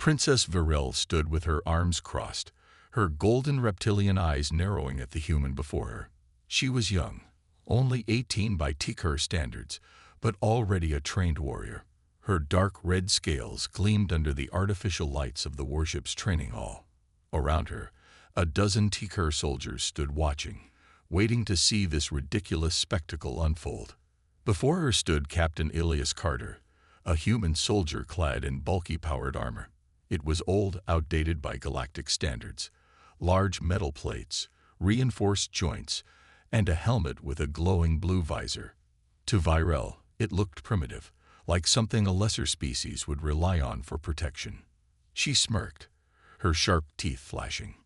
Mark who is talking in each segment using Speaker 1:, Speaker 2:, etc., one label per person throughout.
Speaker 1: Princess Virel stood with her arms crossed, her golden reptilian eyes narrowing at the human before her. She was young, only 18 by Tikar standards, but already a trained warrior. Her dark red scales gleamed under the artificial lights of the warship's training hall. Around her, a dozen Tikar soldiers stood watching, waiting to see this ridiculous spectacle unfold. Before her stood Captain Ilias Carter, a human soldier clad in bulky powered armor. It was old, outdated by galactic standards. Large metal plates, reinforced joints, and a helmet with a glowing blue visor. To Virel, it looked primitive, like something a lesser species would rely on for protection. She smirked, her sharp teeth flashing.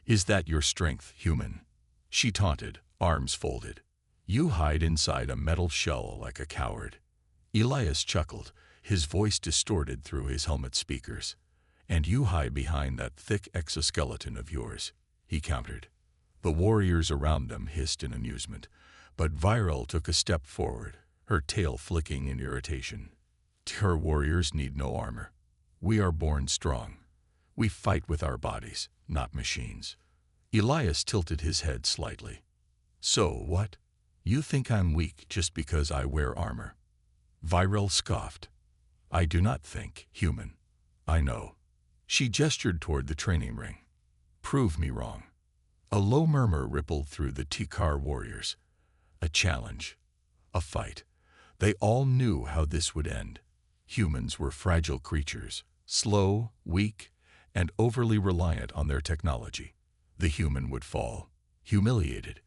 Speaker 1: "Is that your strength, human?" she taunted, arms folded. "You hide inside a metal shell like a coward." Elias chuckled, his voice distorted through his helmet speakers. "And you hide behind that thick exoskeleton of yours," he countered. The warriors around them hissed in amusement, but Virel took a step forward, her tail flicking in irritation. "Her warriors need no armor. We are born strong. We fight with our bodies, not machines." Elias tilted his head slightly. "So what? You think I'm weak just because I wear armor?" Virel scoffed. "I do not think, human. I know." She gestured toward the training ring. "Prove me wrong." A low murmur rippled through the Tikar warriors. A challenge. A fight. They all knew how this would end. Humans were fragile creatures, slow, weak, and overly reliant on their technology. The human would fall, humiliated.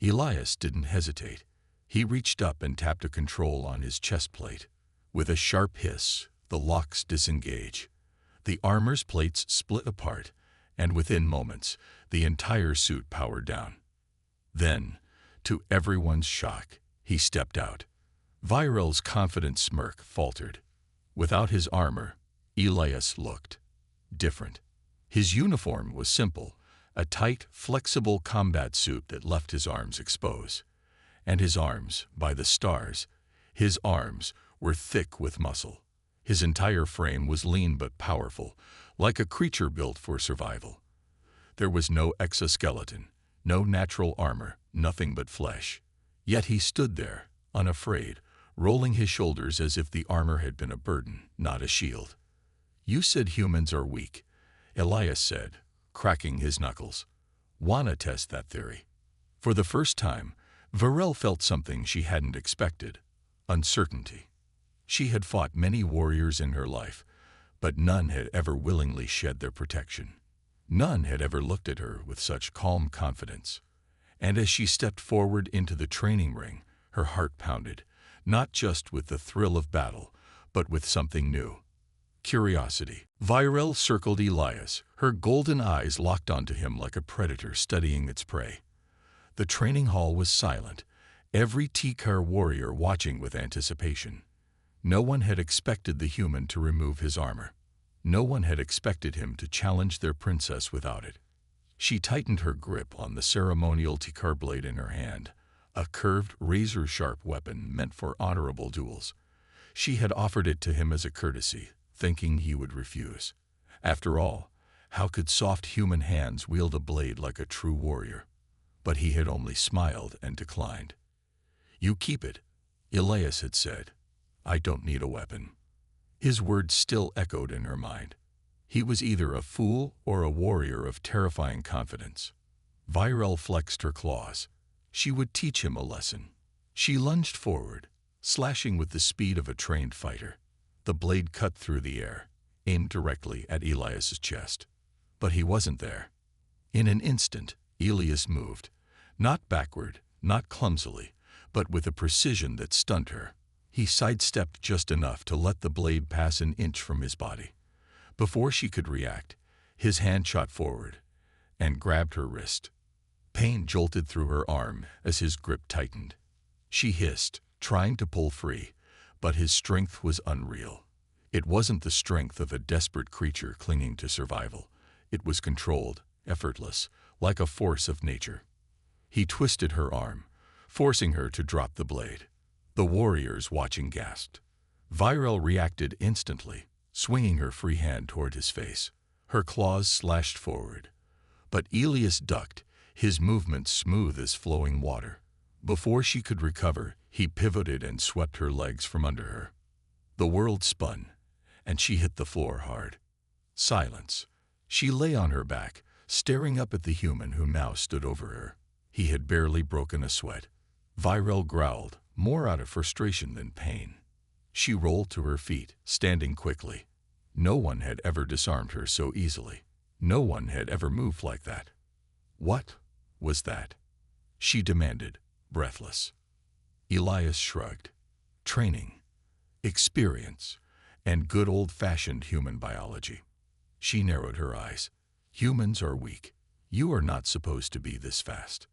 Speaker 1: Elias didn't hesitate. He reached up and tapped a control on his chest plate. With a sharp hiss, the locks disengage. The armor's plates split apart, and within moments, the entire suit powered down. Then, to everyone's shock, he stepped out. Virel's confident smirk faltered. Without his armor, Elias looked different. His uniform was simple, a tight, flexible combat suit that left his arms exposed. And his arms, by the stars, his arms were thick with muscle. His entire frame was lean but powerful, like a creature built for survival. There was no exoskeleton, no natural armor, nothing but flesh. Yet he stood there, unafraid, rolling his shoulders as if the armor had been a burden, not a shield. "You said humans are weak," Elias said, cracking his knuckles. "Wanna test that theory?" For the first time, Virel felt something she hadn't expected: uncertainty. She had fought many warriors in her life, but none had ever willingly shed their protection. None had ever looked at her with such calm confidence. And as she stepped forward into the training ring, her heart pounded, not just with the thrill of battle, but with something new. Curiosity. Virel circled Elias, her golden eyes locked onto him like a predator studying its prey. The training hall was silent, every Tikar warrior watching with anticipation. No one had expected the human to remove his armor. No one had expected him to challenge their princess without it. She tightened her grip on the ceremonial Tikar blade in her hand, a curved, razor-sharp weapon meant for honorable duels. She had offered it to him as a courtesy, thinking he would refuse. After all, how could soft human hands wield a blade like a true warrior? But he had only smiled and declined. "You keep it," Elias had said. "I don't need a weapon." His words still echoed in her mind. He was either a fool or a warrior of terrifying confidence. Virel flexed her claws. She would teach him a lesson. She lunged forward, slashing with the speed of a trained fighter. The blade cut through the air, aimed directly at Elias's chest. But he wasn't there. In an instant, Elias moved, not backward, not clumsily, but with a precision that stunned her. He sidestepped just enough to let the blade pass an inch from his body. Before she could react, his hand shot forward and grabbed her wrist. Pain jolted through her arm as his grip tightened. She hissed, trying to pull free, but his strength was unreal. It wasn't the strength of a desperate creature clinging to survival. It was controlled, effortless, like a force of nature. He twisted her arm, forcing her to drop the blade. The warriors watching gasped. Virel reacted instantly, swinging her free hand toward his face. Her claws slashed forward. But Elias ducked, his movements smooth as flowing water. Before she could recover, he pivoted and swept her legs from under her. The world spun, and she hit the floor hard. Silence. She lay on her back, staring up at the human who now stood over her. He had barely broken a sweat. Virel growled, more out of frustration than pain. She rolled to her feet, standing quickly. No one had ever disarmed her so easily. No one had ever moved like that. What was that? She demanded, breathless. Elias shrugged. Training, experience, and good old-fashioned human biology. She narrowed her eyes. Humans are weak. You are not supposed to be this fast.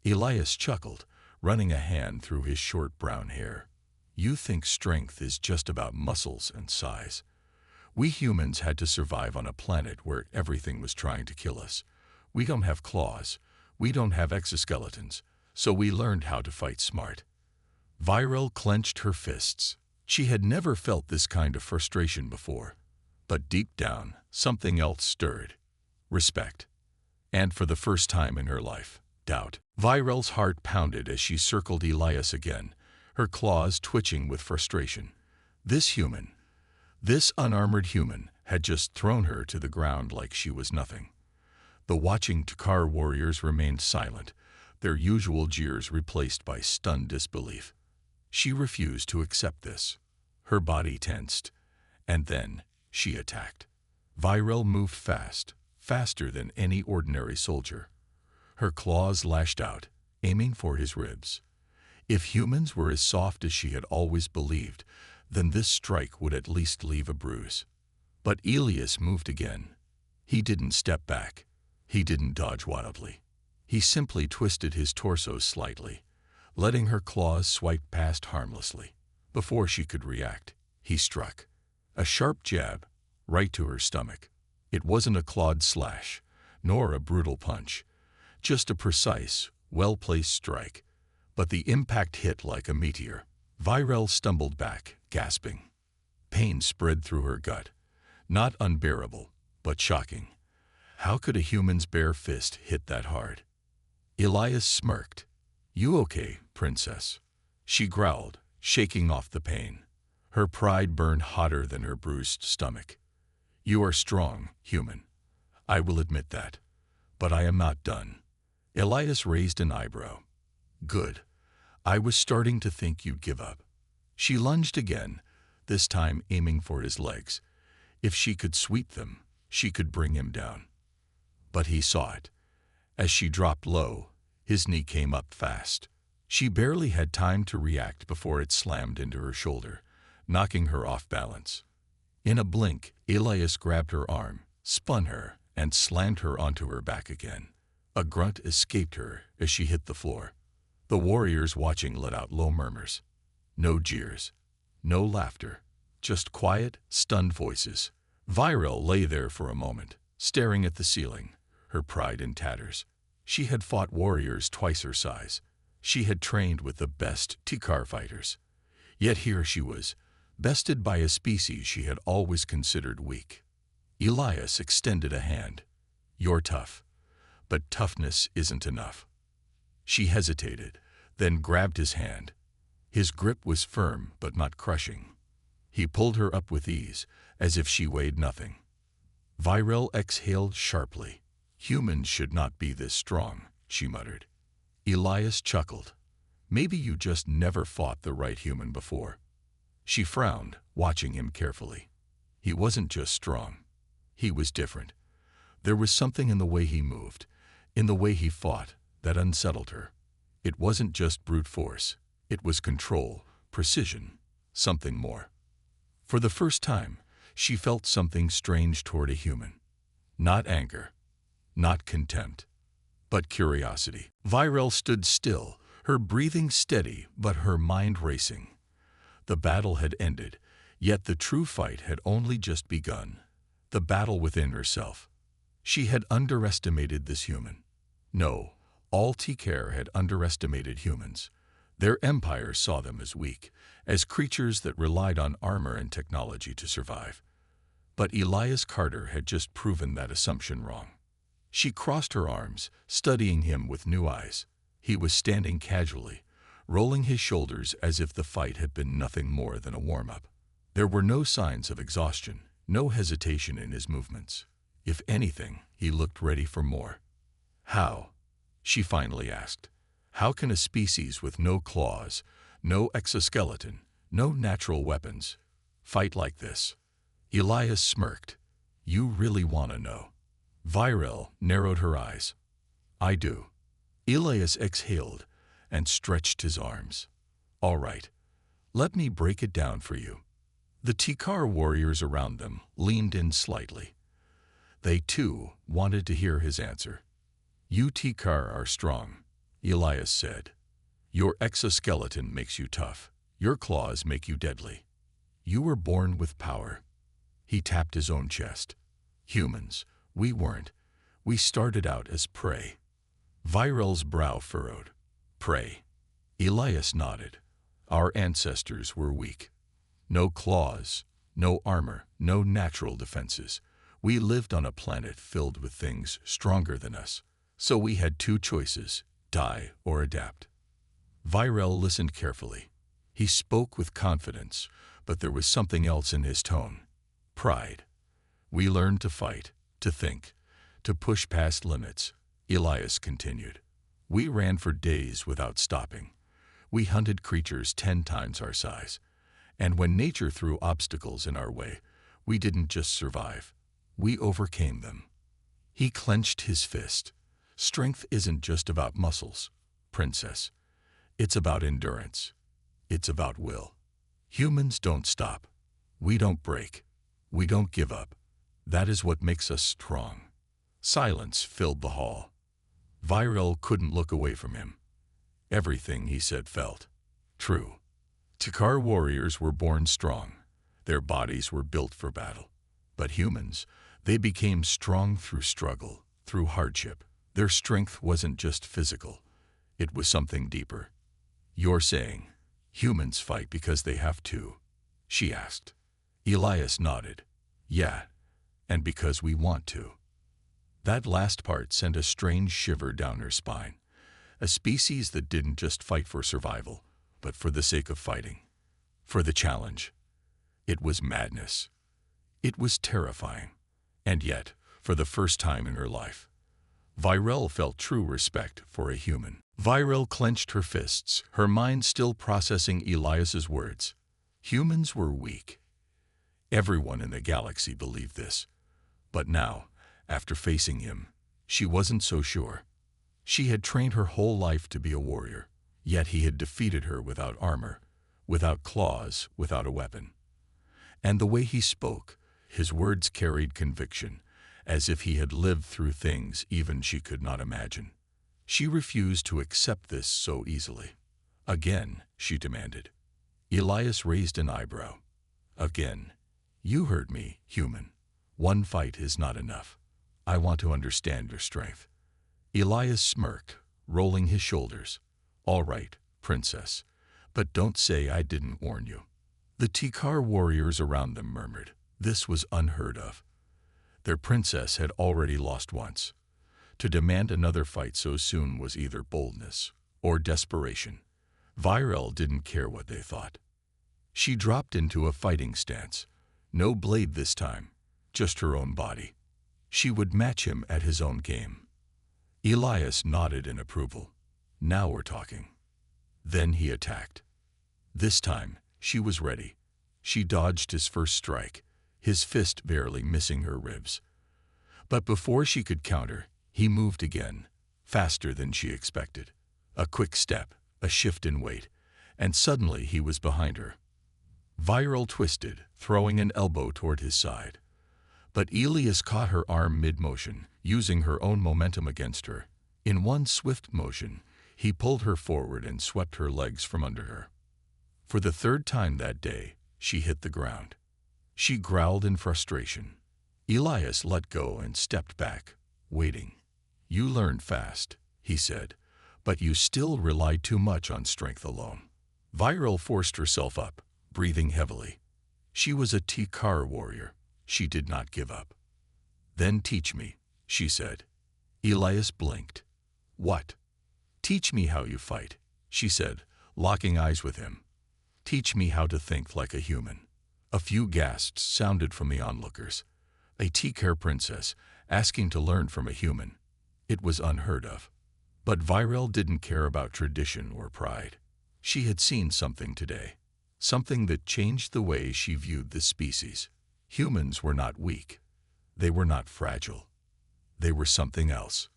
Speaker 1: Elias chuckled, running a hand through his short brown hair. You think strength is just about muscles and size. We humans had to survive on a planet where everything was trying to kill us. We don't have claws. We don't have exoskeletons. So we learned how to fight smart. Virel clenched her fists. She had never felt this kind of frustration before. But deep down, something else stirred. Respect. And for the first time in her life, doubt. Virel's heart pounded as she circled Elias again, her claws twitching with frustration. This human, this unarmored human, had just thrown her to the ground like she was nothing. The watching Takar warriors remained silent, their usual jeers replaced by stunned disbelief. She refused to accept this. Her body tensed, and then she attacked. Virel moved fast, faster than any ordinary soldier. Her claws lashed out, aiming for his ribs. If humans were as soft as she had always believed, then this strike would at least leave a bruise. But Elias moved again. He didn't step back. He didn't dodge wildly. He simply twisted his torso slightly, letting her claws swipe past harmlessly. Before she could react, he struck. A sharp jab, right to her stomach. It wasn't a clawed slash, nor a brutal punch. Just a precise, well-placed strike. But the impact hit like a meteor. Virel stumbled back, gasping. Pain spread through her gut. Not unbearable, but shocking. How could a human's bare fist hit that hard? Elias smirked. You okay, princess? She growled, shaking off the pain. Her pride burned hotter than her bruised stomach. You are strong, human. I will admit that. But I am not done. Elias raised an eyebrow. Good. I was starting to think you'd give up. She lunged again, this time aiming for his legs. If she could sweep them, she could bring him down. But he saw it. As she dropped low, his knee came up fast. She barely had time to react before it slammed into her shoulder, knocking her off balance. In a blink, Elias grabbed her arm, spun her, and slammed her onto her back again. A grunt escaped her as she hit the floor. The warriors watching let out low murmurs. No jeers, no laughter, just quiet, stunned voices. Virel lay there for a moment, staring at the ceiling, her pride in tatters. She had fought warriors twice her size. She had trained with the best Tikar fighters. Yet here she was, bested by a species she had always considered weak. Elias extended a hand. You're tough, but toughness isn't enough. She hesitated, then grabbed his hand. His grip was firm but not crushing. He pulled her up with ease, as if she weighed nothing. Virel exhaled sharply. Humans should not be this strong, she muttered. Elias chuckled. Maybe you just never fought the right human before. She frowned, watching him carefully. He wasn't just strong. He was different. There was something in the way he moved, in the way he fought, that unsettled her. It wasn't just brute force. It was control, precision, something more. For the first time, she felt something strange toward a human. Not anger, not contempt, but curiosity. Virel stood still, her breathing steady but her mind racing. The battle had ended, yet the true fight had only just begun. The battle within herself. She had underestimated this human. No, all Tikar had underestimated humans. Their empire saw them as weak, as creatures that relied on armor and technology to survive. But Elias Carter had just proven that assumption wrong. She crossed her arms, studying him with new eyes. He was standing casually, rolling his shoulders as if the fight had been nothing more than a warm-up. There were no signs of exhaustion, no hesitation in his movements. If anything, he looked ready for more. "How?" she finally asked. "How can a species with no claws, no exoskeleton, no natural weapons, fight like this?" Elias smirked. "You really want to know?" Virel narrowed her eyes. "I do." Elias exhaled and stretched his arms. "All right, let me break it down for you." The Tikar warriors around them leaned in slightly. They, too, wanted to hear his answer. "You Tikar are strong," Elias said. "Your exoskeleton makes you tough. Your claws make you deadly. You were born with power." He tapped his own chest. "Humans, we weren't. We started out as prey." Virel's brow furrowed. "Prey?" Elias nodded. "Our ancestors were weak. No claws, no armor, no natural defenses. We lived on a planet filled with things stronger than us. So we had two choices, die or adapt." Virel listened carefully. He spoke with confidence, but there was something else in his tone. Pride. "We learned to fight, to think, to push past limits," Elias continued. "We ran for days without stopping. We hunted creatures 10 times our size. And when nature threw obstacles in our way, we didn't just survive. We overcame them." He clenched his fist. "Strength isn't just about muscles, princess. It's about endurance. It's about will. Humans don't stop. We don't break. We don't give up. That is what makes us strong." Silence filled the hall. Virel couldn't look away from him. Everything he said felt true. Tikar warriors were born strong. Their bodies were built for battle. But humans, they became strong through struggle, through hardship. Their strength wasn't just physical. It was something deeper. "You're saying humans fight because they have to?" she asked. Elias nodded. "Yeah, and because we want to." That last part sent a strange shiver down her spine. A species that didn't just fight for survival, but for the sake of fighting. For the challenge. It was madness. It was terrifying. And yet, for the first time in her life, Virel felt true respect for a human. Virel clenched her fists, her mind still processing Elias's words. Humans were weak. Everyone in the galaxy believed this. But now, after facing him, she wasn't so sure. She had trained her whole life to be a warrior, yet he had defeated her without armor, without claws, without a weapon. And the way he spoke, his words carried conviction, as if he had lived through things even she could not imagine. She refused to accept this so easily. "Again," she demanded. Elias raised an eyebrow. "Again. You heard me, human. One fight is not enough. I want to understand your strength." Elias smirked, rolling his shoulders. "All right, princess, but don't say I didn't warn you." The Tikar warriors around them murmured. This was unheard of. Their princess had already lost once. To demand another fight so soon was either boldness or desperation. Virel didn't care what they thought. She dropped into a fighting stance. No blade this time, just her own body. She would match him at his own game. Elias nodded in approval. "Now we're talking." Then he attacked. This time, she was ready. She dodged his first strike, his fist barely missing her ribs. But before she could counter, he moved again, faster than she expected. A quick step, a shift in weight, and suddenly he was behind her. Virel twisted, throwing an elbow toward his side. But Elias caught her arm mid-motion, using her own momentum against her. In one swift motion, he pulled her forward and swept her legs from under her. For the third time that day, she hit the ground. She growled in frustration. Elias let go and stepped back, waiting. "You learned fast," he said, "but you still rely too much on strength alone." Virel forced herself up, breathing heavily. She was a Tikar warrior, She did not give up. "Then teach me," she said. Elias blinked. "What?" "Teach me how you fight," she said, locking eyes with him. "Teach me how to think like a human." A few gasps sounded from the onlookers. A Tikar princess asking to learn from a human. It was unheard of. But Virel didn't care about tradition or pride. She had seen something today. Something that changed the way she viewed the species. Humans were not weak. They were not fragile. They were something else.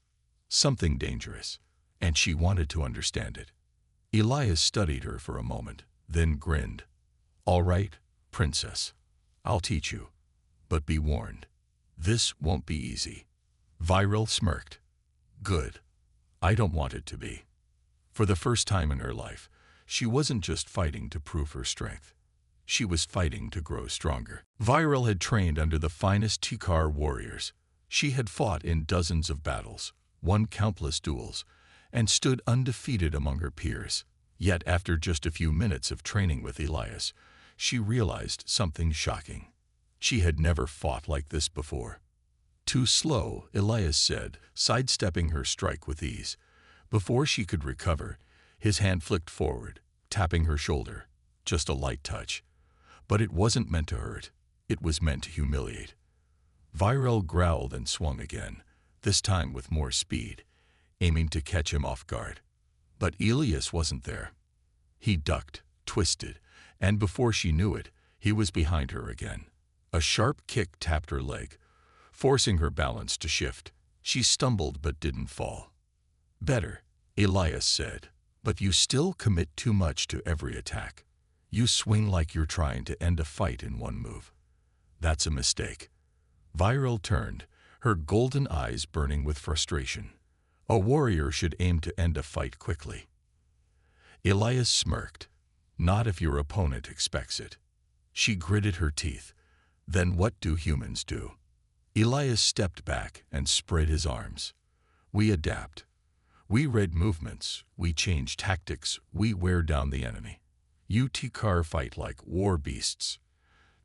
Speaker 1: Something dangerous. And she wanted to understand it. Elias studied her for a moment, then grinned. "All right, princess. I'll teach you. But be warned. This won't be easy." Virel smirked. "Good. I don't want it to be." For the first time in her life, she wasn't just fighting to prove her strength. She was fighting to grow stronger. Virel had trained under the finest Tikar warriors. She had fought in dozens of battles, won countless duels, and stood undefeated among her peers. Yet after just a few minutes of training with Elias, she realized something shocking. She had never fought like this before. "Too slow," Elias said, sidestepping her strike with ease. Before she could recover, his hand flicked forward, tapping her shoulder. Just a light touch. But it wasn't meant to hurt. It was meant to humiliate. Virel growled and swung again, this time with more speed, aiming to catch him off guard. But Elias wasn't there. He ducked, twisted, and before she knew it, he was behind her again. A sharp kick tapped her leg, forcing her balance to shift. She stumbled but didn't fall. "Better," Elias said, "but you still commit too much to every attack. You swing like you're trying to end a fight in one move. That's a mistake." Virel turned, her golden eyes burning with frustration. A warrior should aim to end a fight quickly. Elias smirked. "Not if your opponent expects it." She gritted her teeth. "Then what do humans do?" Elias stepped back and spread his arms. "We adapt. We read movements, we change tactics, we wear down the enemy. You Tikar fight like war beasts.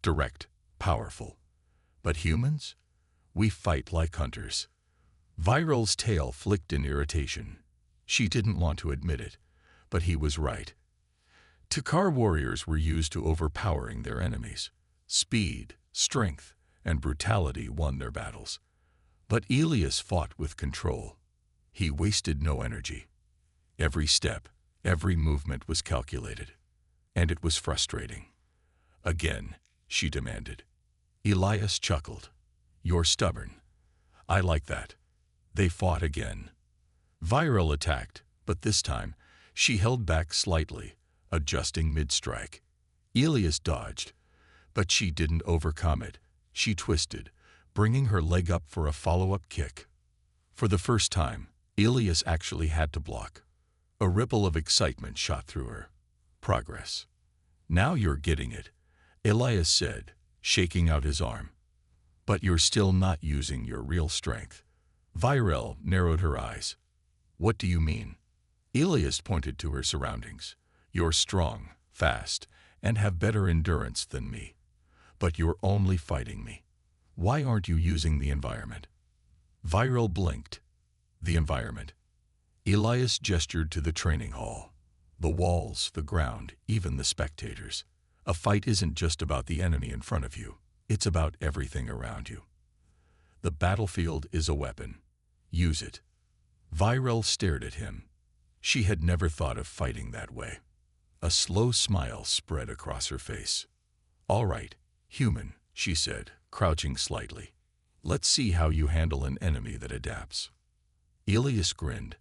Speaker 1: Direct, powerful. But humans? We fight like hunters." Virel's tail flicked in irritation. She didn't want to admit it, but he was right. Tikar warriors were used to overpowering their enemies. Speed, strength, and brutality won their battles. But Elias fought with control. He wasted no energy. Every step, every movement was calculated. And it was frustrating. "Again," she demanded. Elias chuckled. "You're stubborn. I like that." They fought again. Virel attacked, but this time, she held back slightly, adjusting mid-strike. Elias dodged, but she didn't overcome it. She twisted, bringing her leg up for a follow-up kick. For the first time, Elias actually had to block. A ripple of excitement shot through her. Progress. "Now you're getting it," Elias said, shaking out his arm. "But you're still not using your real strength." Virel narrowed her eyes. "What do you mean?" Elias pointed to her surroundings. "You're strong, fast, and have better endurance than me. But you're only fighting me. Why aren't you using the environment?" Virel blinked. "The environment." Elias gestured to the training hall. "The walls, the ground, even the spectators. A fight isn't just about the enemy in front of you. It's about everything around you. The battlefield is a weapon. Use it." Virel stared at him. She had never thought of fighting that way. A slow smile spread across her face. "All right, human," she said, crouching slightly. "Let's see how you handle an enemy that adapts." Elias grinned.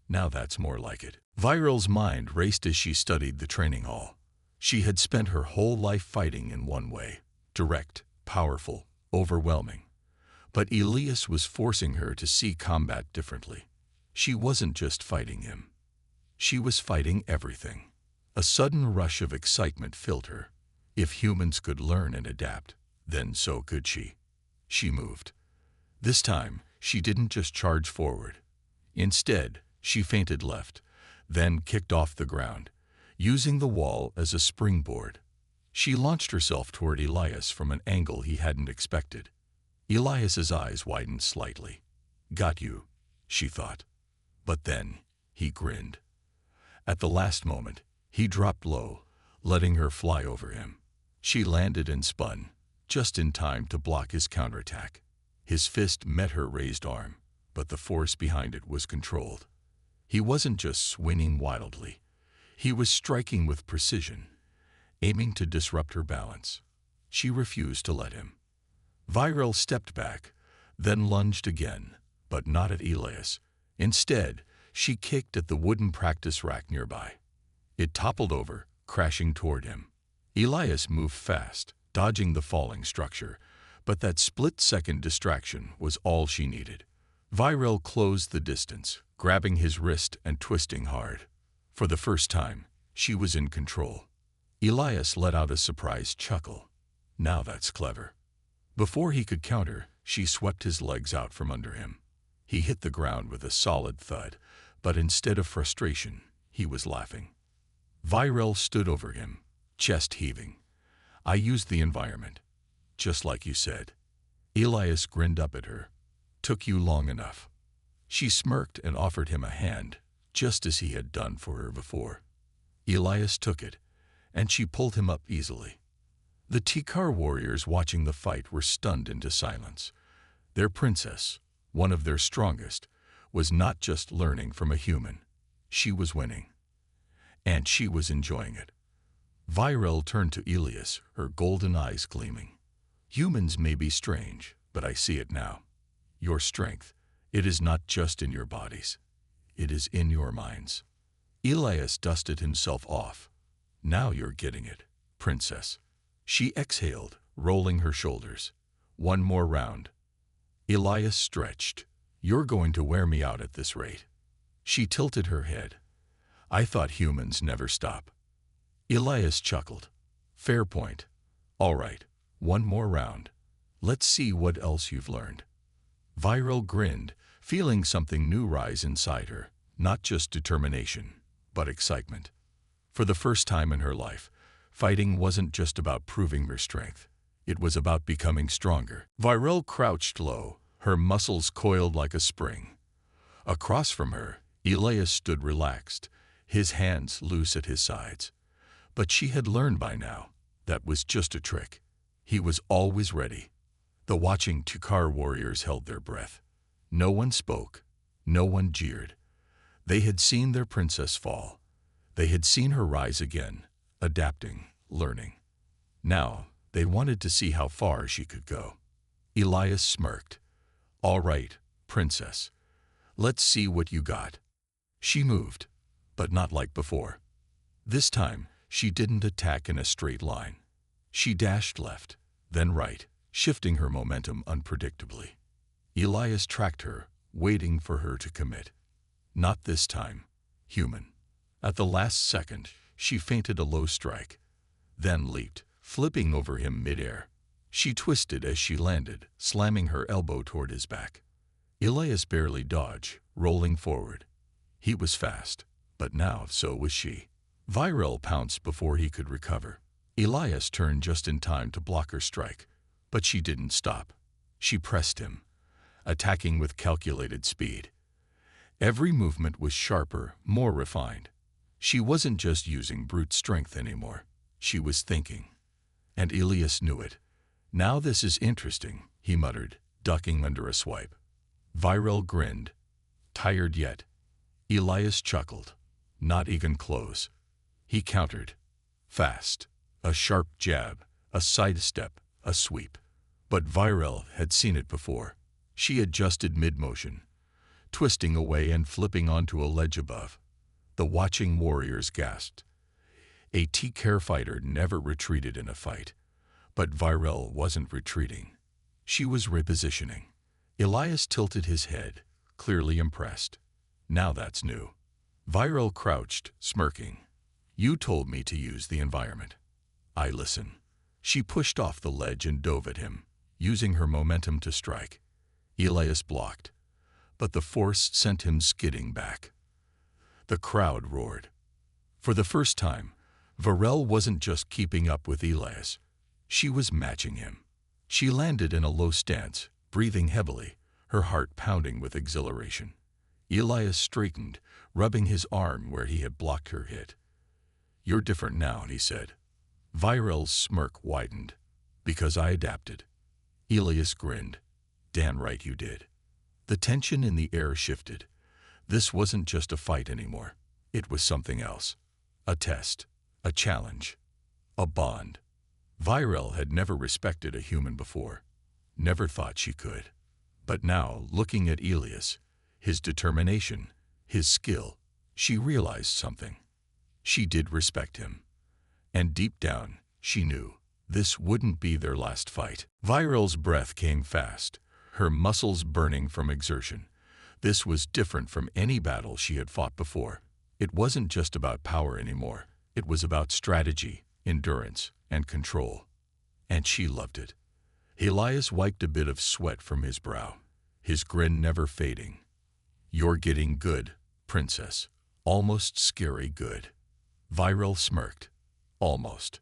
Speaker 1: "Now that's more like it." Virel's mind raced as she studied the training hall. She had spent her whole life fighting in one way. Direct, powerful, overwhelming. But Elias was forcing her to see combat differently. She wasn't just fighting him. She was fighting everything. A sudden rush of excitement filled her. If humans could learn and adapt, then so could she. She moved. This time, she didn't just charge forward. Instead, she feinted left, then kicked off the ground, using the wall as a springboard. She launched herself toward Elias from an angle he hadn't expected. Elias's eyes widened slightly. "Got you," she thought. But then, he grinned. At the last moment, he dropped low, letting her fly over him. She landed and spun, just in time to block his counterattack. His fist met her raised arm, but the force behind it was controlled. He wasn't just swinging wildly. He was striking with precision, aiming to disrupt her balance. She refused to let him. Viral stepped back, then lunged again, but not at Elias. Instead, she kicked at the wooden practice rack nearby. It toppled over, crashing toward him. Elias moved fast, dodging the falling structure, but that split-second distraction was all she needed. Viral closed the distance, grabbing his wrist and twisting hard. For the first time, she was in control. Elias let out a surprised chuckle. Now that's clever. Before he could counter, she swept his legs out from under him. He hit the ground with a solid thud, but instead of frustration, he was laughing. Viral stood over him, chest heaving. "I used the environment, just like you said." Elias grinned up at her. "Took you long enough." She smirked and offered him a hand, just as he had done for her before. Elias took it, and she pulled him up easily. The Tikar warriors watching the fight were stunned into silence. Their princess, one of their strongest, was not just learning from a human. She was winning. And she was enjoying it. Viral turned to Elias, her golden eyes gleaming. "Humans may be strange, but I see it now. Your strength, it is not just in your bodies. It is in your minds." Elias dusted himself off. "Now you're getting it, princess." She exhaled, rolling her shoulders. "One more round." Elias stretched. "You're going to wear me out at this rate." She tilted her head. "I thought humans never stop." Elias chuckled. "Fair point. All right, one more round. Let's see what else you've learned." Viral grinned, feeling something new rise inside her, not just determination, but excitement. For the first time in her life, fighting wasn't just about proving her strength. It was about becoming stronger. Viral crouched low, her muscles coiled like a spring. Across from her, Elias stood relaxed, his hands loose at his sides. But she had learned by now that was just a trick. He was always ready. The watching Tikar warriors held their breath. No one spoke. No one jeered. They had seen their princess fall. They had seen her rise again, adapting, learning. Now, they wanted to see how far she could go. Elias smirked. "All right, princess. Let's see what you got." She moved, but not like before. This time, she didn't attack in a straight line. She dashed left, then right, shifting her momentum unpredictably. Elias tracked her, waiting for her to commit. Not this time, human. At the last second, she feinted a low strike, then leaped, flipping over him midair. She twisted as she landed, slamming her elbow toward his back. Elias barely dodged, rolling forward. He was fast, but now so was she. Viral pounced before he could recover. Elias turned just in time to block her strike, but she didn't stop. She pressed him, attacking with calculated speed. Every movement was sharper, more refined. She wasn't just using brute strength anymore. She was thinking. And Elias knew it. "Now this is interesting," he muttered, ducking under a swipe. Viral grinned. "Tired yet?" Elias chuckled. "Not even close." He countered. Fast. A sharp jab, a sidestep, a sweep. But Viral had seen it before. She adjusted mid-motion, twisting away and flipping onto a ledge above. The watching warriors gasped. A Tikar fighter never retreated in a fight. But Viral wasn't retreating. She was repositioning. Elias tilted his head, clearly impressed. Now that's new. Viral crouched, smirking. "You told me to use the environment. I listen." She pushed off the ledge and dove at him, using her momentum to strike. Elias blocked, but the force sent him skidding back. The crowd roared. For the first time, Varel wasn't just keeping up with Elias. She was matching him. She landed in a low stance, breathing heavily, her heart pounding with exhilaration. Elias straightened, rubbing his arm where he had blocked her hit. "You're different now," he said. Virel's smirk widened. "Because I adapted." Elias grinned. "Damn right you did." The tension in the air shifted. This wasn't just a fight anymore. It was something else. A test. A challenge. A bond. Virel had never respected a human before. Never thought she could. But now, looking at Elias, his determination, his skill, she realized something. She did respect him. And deep down, she knew this wouldn't be their last fight. Virel's breath came fast, her muscles burning from exertion. This was different from any battle she had fought before. It wasn't just about power anymore. It was about strategy, endurance, and control. And she loved it. Elias wiped a bit of sweat from his brow, his grin never fading. "You're getting good, princess. Almost scary good." Virel smirked. Almost.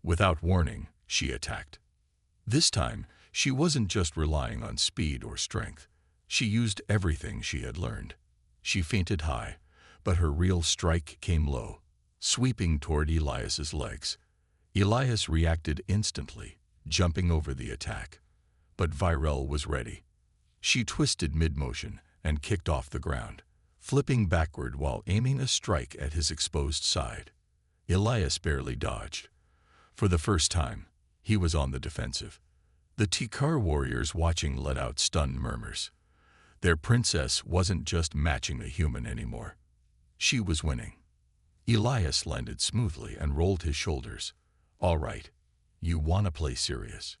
Speaker 1: Without warning, she attacked. This time, she wasn't just relying on speed or strength. She used everything she had learned. She feinted high, but her real strike came low, sweeping toward Elias's legs. Elias reacted instantly, jumping over the attack. But Virel was ready. She twisted mid-motion and kicked off the ground, flipping backward while aiming a strike at his exposed side. Elias barely dodged. For the first time, he was on the defensive. The Tikar warriors watching let out stunned murmurs. Their princess wasn't just matching a human anymore. She was winning. Elias landed smoothly and rolled his shoulders. "All right, you want to play serious.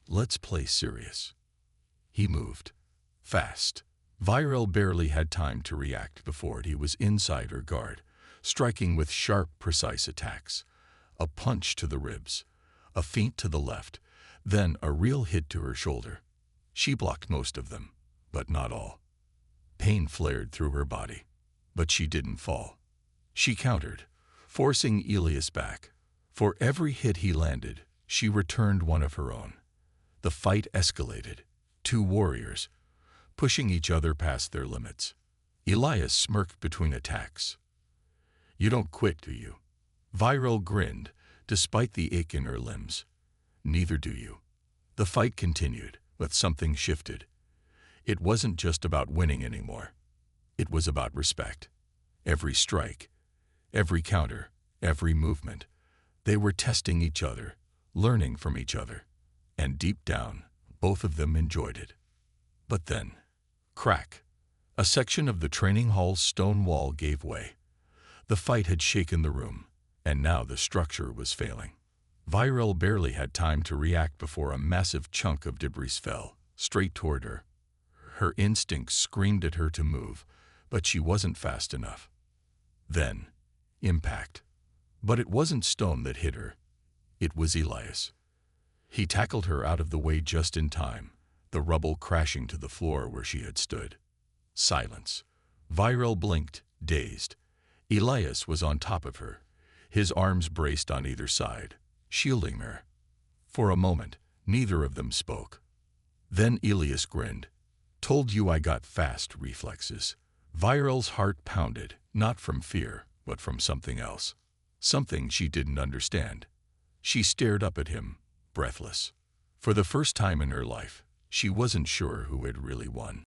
Speaker 1: Let's play serious." He moved. Fast. Virel barely had time to react before he was inside her guard, striking with sharp, precise attacks. A punch to the ribs, a feint to the left, then a real hit to her shoulder. She blocked most of them, but not all. Pain flared through her body, but she didn't fall. She countered, forcing Elias back. For every hit he landed, she returned one of her own. The fight escalated. Two warriors, pushing each other past their limits. Elias smirked between attacks. "You don't quit, do you?" Virel grinned, despite the ache in her limbs. "Neither do you." The fight continued, but something shifted. It wasn't just about winning anymore. It was about respect. Every strike, every counter, every movement. They were testing each other, learning from each other. And deep down, both of them enjoyed it. But then, crack. A section of the training hall's stone wall gave way. The fight had shaken the room, and now the structure was failing. Virel barely had time to react before a massive chunk of debris fell, straight toward her. Her instincts screamed at her to move, but she wasn't fast enough. Then, impact. But it wasn't stone that hit her. It was Elias. He tackled her out of the way just in time, the rubble crashing to the floor where she had stood. Silence. Virel blinked, dazed. Elias was on top of her, his arms braced on either side, shielding her. For a moment, neither of them spoke. Then Elias grinned. "Told you I got fast reflexes." Virel's heart pounded, not from fear, but from something else. Something she didn't understand. She stared up at him, breathless. For the first time in her life, she wasn't sure who had really won.